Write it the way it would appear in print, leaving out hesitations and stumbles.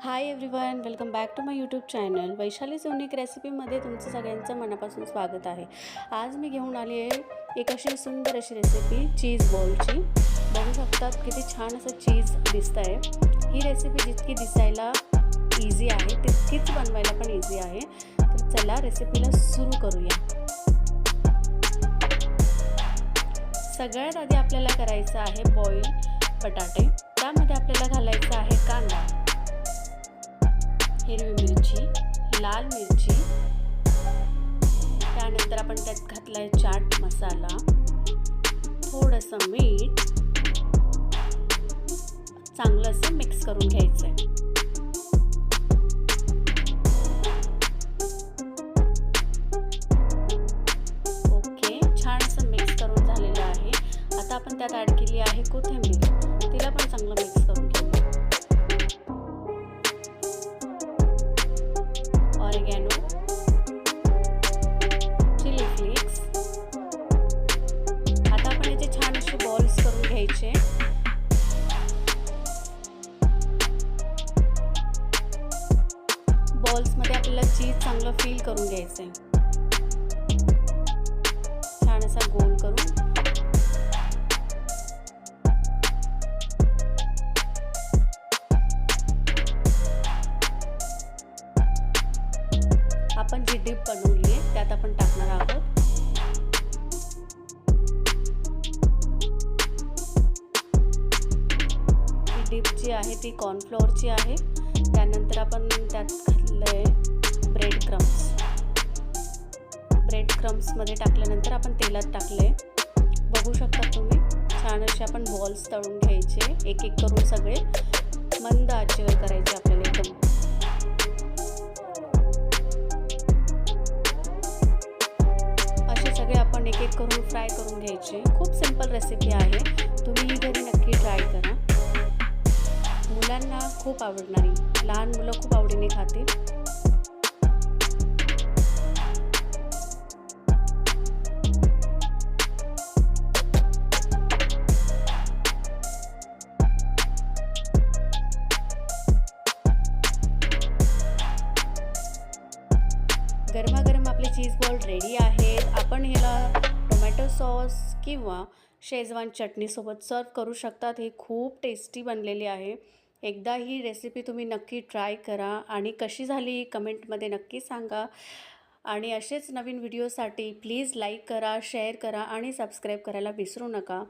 High everyone, welcome back to my YouTube channel. Vaishali's unique रेसिपीमध्ये तुमचं सगळ्यांचं मनापासून स्वागत आहे. आज मी घेऊन आली आहे एक अशी सुंदर अशी रेसिपी चीज बॉलची. बघू शकतात किती छान असं चीज दिसतं आहे. ही रेसिपी जितकी दिसायला इझी आहे तितकीच बनवायला पण इझी आहे. तर चला रेसिपीला सुरू करूया. सगळ्यात आधी आपल्याला करायचं आहे बॉईल बटाटे. त्यामध्ये आपल्याला घालायचं आहे कांदा, हिरवी मिरची, लाल मिरची, त्यानंतर आपण त्यात घातलाय चाट मसाला, थोडंसं मीठ. चांगलं असं मिक्स करून घ्यायचं आहे. ओके, छान असं मिक्स करून झालेलं आहे. आता आपण त्यात ॲड केली आहे कोथिंबीर. तिला पण चांगलं मिक्स करून घेऊया. Oregano, chilli flakes. आता आपण याचे छान असे बॉल्स करून घ्यायचे. बॉल्समध्ये आपल्याला चीज चांगलं फील करून घ्यायचं आहे. छान असा गोल करून आपण जी डिप बनवली आहे त्यात आपण टाकणार आहोत. ही डिप जी आहे ती कॉर्नफ्लोअरची आहे. त्यानंतर आपण त्यात घातलंय ब्रेड क्रम्स. ब्रेड क्रम्समध्ये टाकल्यानंतर आपण तेलात टाकलंय. बघू शकता तुम्ही. छान असे आपण बॉल्स तळून घ्यायचे, एक एक करून सगळे मंद आचेवर करायचे आपल्याला एकदम. आपण एक एक करून फ्राय करून घ्यायचे. खूप सिंपल रेसिपी आहे, तुम्ही ही घरी नक्की ट्राय करा. मुलांना खूप आवडणारी, लहान मुलं खूप आवडीने खातील. गरमागरम आपले चीज बॉल रेडी आहेत. आपण ह्याला टोमॅटो सॉस किंवा शेजवान चटणीसोबत सर्व करू शकतात. हे खूप टेस्टी बनलेली आहे. एकदा ही रेसिपी तुम्ही नक्की ट्राय करा आणि कशी झाली कमेंटमध्ये नक्की सांगा. आणि असेच नवीन व्हिडिओसाठी प्लीज लाईक करा, शेअर करा आणि सबस्क्राईब करायला विसरू नका.